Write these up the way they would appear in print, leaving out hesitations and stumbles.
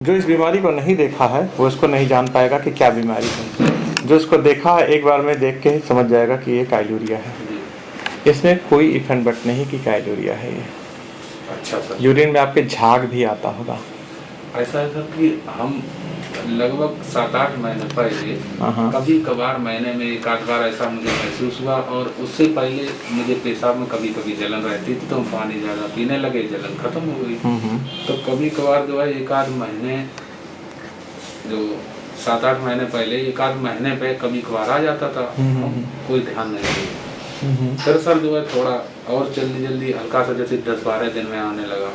जो इस बीमारी को नहीं देखा है वो इसको नहीं जान पाएगा कि क्या बीमारी है। जो इसको देखा है एक बार में देख के ही समझ जाएगा कि ये काइलूरिया है। इसमें कोई इफ एंड बट नहीं कि काइलूरिया है ये। अच्छा सर, यूरिन में आपके झाग भी आता होगा। ऐसा है सर कि हम लगभग 7-8 महीने पहले कभी कभार महीने में एक आध बार ऐसा मुझे महसूस हुआ, और उससे पहले मुझे पेशाब में कभी कभी जलन रहती थी, तो हम पानी ज़्यादा पीने लगे, जलन खत्म हो गई। तो कभी कभार जो है एक आध महीने, जो 7-8 महीने पहले एक आध महीने पे कभी कभार आ जाता था, कोई ध्यान नहीं दिया। फिर सर जो है थोड़ा और जल्दी जल्दी हल्का सा जैसे 10-12 दिन में आने लगा।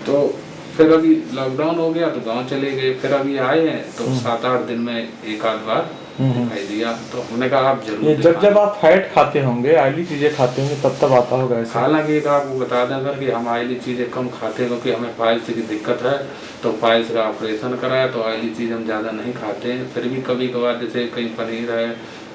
तो फिर अभी लॉकडाउन हो गया तो गांव चले गए, फिर अभी आए हैं तो 7-8 दिन में एक आध बार दिखाई दिया। तो हमने कहा आप जरूर जब आप फैट खाते होंगे, ऑयली चीजें खाते होंगे, तब आता होगा ऐसा। हालांकि एक आपको बता दें सर कि हम ऑयली चीजें कम खाते हैं, क्योंकि हमें पाइल्स की दिक्कत है, तो पाइल्स का ऑपरेशन कराया, तो ऑयली चीज हम ज्यादा नहीं खाते हैं। फिर भी कभी कभार जैसे कहीं पनीर है,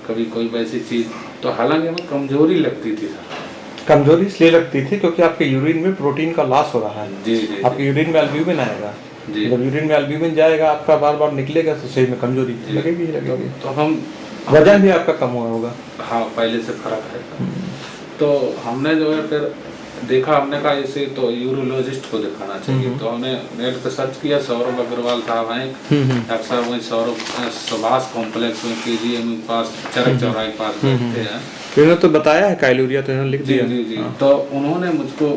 कभी कोई वैसी चीज, तो हालांकि हमें कमजोरी लगती थी सर। कमजोरी इसलिए लगती थी क्योंकि आपके यूरिन में प्रोटीन का लॉस हो रहा है। जी आपके यूरिन में एल्ब्यूमिन आएगा। जब यूरिन में एल्ब्यूमिन जाएगा, आपका बार बार निकलेगा, तो शरीर में कमजोरी लगेगी ही लगेगी। तो हम वजन भी आपका कम हुआ होगा। हाँ, पहले से फर्क है। तो हमने जो है फिर देखा, हमने कहा इसे तो यूरोलॉजिस्ट को दिखाना चाहिए। तो हमने नेट पे सर्च किया, सौरभ अग्रवाल साहब हैं, डॉक्टर साहब वही सौरभ सुभाष कॉम्प्लेक्स में KGM के पास, चरक चौराहे के पास बैठते हैं। इन्होंने तो बताया है काइलूरिया, तो इन्होंने लिख दिया। जी। तो उन्होंने मुझको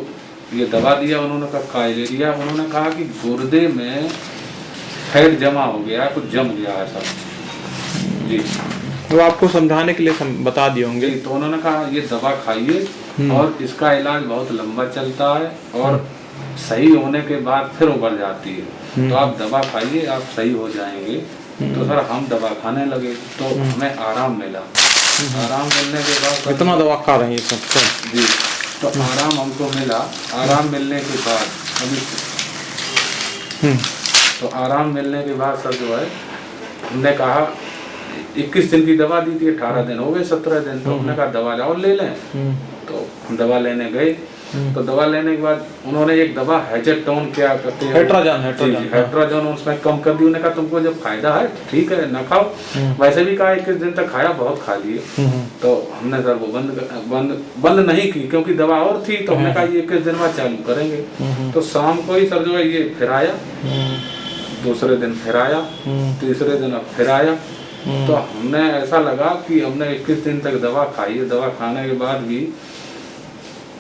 ये दवा दिया, उन्होंने कहा काइलेरिया, उन्होंने कहा कि गुर्दे में फैट जमा हो गया, कुछ जम गया है सब। जी, वो आपको समझाने के लिए बता दिए होंगे। तो उन्होंने कहा ये दवा खाइए, और इसका इलाज बहुत लंबा चलता है, और सही होने के बाद फिर उबर जाती है। तो आप दवा खाइए, आप सही हो जाएंगे। तो सर हम दवा खाने लगे, तो हमें आराम मिला। आराम मिलने के बाद कितना दवा खा रहे हैं सब? जी, तो आराम हमको मिला। आराम मिलने के बाद अभी तो आराम मिलने के बाद सर जो है हमने कहा 21 दिन की दवा दी थी, 18 दिन हो गए, 17 दिन। तो हमने कहा दवा जाओ ले लें। तो हम दवा लेने गए, तो दवा लेने के बाद उन्होंने एक दवा हेजेटोन, क्या कहते हैं, हेट्राजोन, उसमें कम कर दी। उन्होंने कहा तुमको जब फायदा है ठीक है ना खाओ। वैसे भी कहा 21 दिन तक खाया, बहुत खा लिए। तो हमने सर वो बंद नहीं की, क्योंकि दवा और थी। तो हमने कहा ये 21 दिन बाद चालू करेंगे। तो शाम को ही सर जो है ये फिर आया, दूसरे दिन फिर आया, तीसरे दिन अब फिर आया। तो हमने ऐसा लगा कि हमने 21 दिन तक दवा खाई, दवा खाने के बाद भी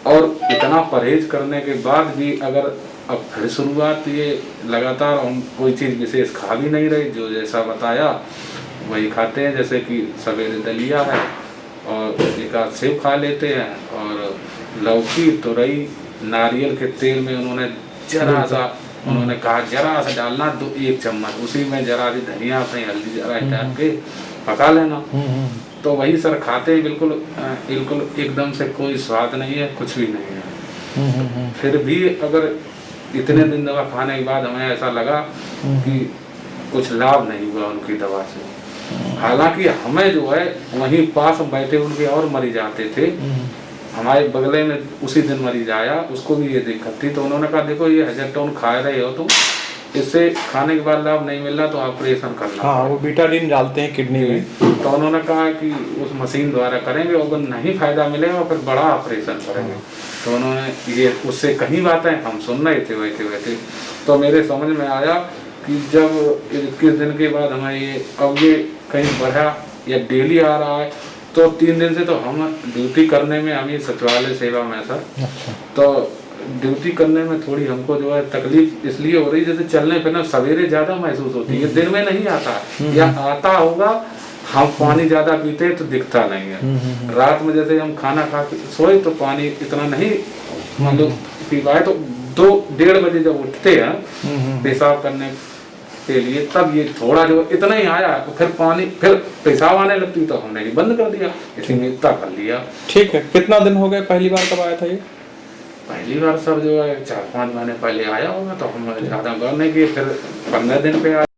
और इतना परहेज करने के बाद भी अगर अब फिर शुरुआत, ये लगातार हम कोई चीज़ विशेष खा भी नहीं रहे, जो जैसा बताया वही खाते हैं। जैसे कि सवेरे दलिया है, और एक आध सेब खा लेते हैं, और लौकी, तुरई, नारियल के तेल में उन्होंने जरा सा, उन्होंने कहा जरा सा डालना, 1 चम्मच, उसी में जरा सी धनिया, अपनी हल्दी जरा डाल के पका लेना। तो वही सर खाते हैं, बिल्कुल एकदम से कोई स्वाद नहीं है, कुछ भी नहीं है। फिर भी अगर इतने दिन दवा खाने के बाद हमें ऐसा लगा कि कुछ लाभ नहीं हुआ उनकी दवा से। हालांकि हमें जो है वहीं पास बैठे उनके और मरीज आते थे, हमारे बगले में उसी दिन मरीज आया, उसको भी ये दिक्कत थी। तो उन्होंने कहा देखो ये हेजेटोन खा रहे हो तुम, इससे खाने के बाद लाभ नहीं मिल रहा, तो ऑपरेशन करना। हाँ, वो बीटाडीन डालते हैं किडनी में। तो उन्होंने कहा कि उस मशीन द्वारा करेंगे, अगर नहीं फायदा मिलेगा फिर बड़ा ऑपरेशन करेंगे। तो उन्होंने ये उससे कहीं बातें हम सुन रहे थे वैसे। तो मेरे समझ में आया कि जब 21 दिन के बाद हमें ये कहीं बढ़ा या डेली आ रहा है, तो 3 दिन से तो हम ड्यूटी करने में, हम सचिवालय सेवा में सर, तो ड्यूटी करने में थोड़ी हमको जो है तकलीफ इसलिए हो रही, जैसे चलने फिरने सवेरे ज्यादा महसूस होती है, दिन में नहीं आता, या आता होगा, हम पानी ज्यादा पीते हैं तो दिखता नहीं है। रात में जैसे हम खाना खा के सोए तो पानी इतना नहीं मतलब पी पाए, तो 2-1:30 बजे जब उठते हैं पेशाब करने के लिए, तब ये थोड़ा जो इतना ही आया, तो फिर पानी, फिर पेशाब आने लगती, तो हमने बंद कर दिया, इसी इतना कर लिया। ठीक है, कितना दिन हो गए? पहली बार कब आया था ये? पहली बार सर जो है 4-5 महीने पहले आया होगा, तो हम ज़्यादा गौर नहीं किए। फिर 15 दिन पे आया।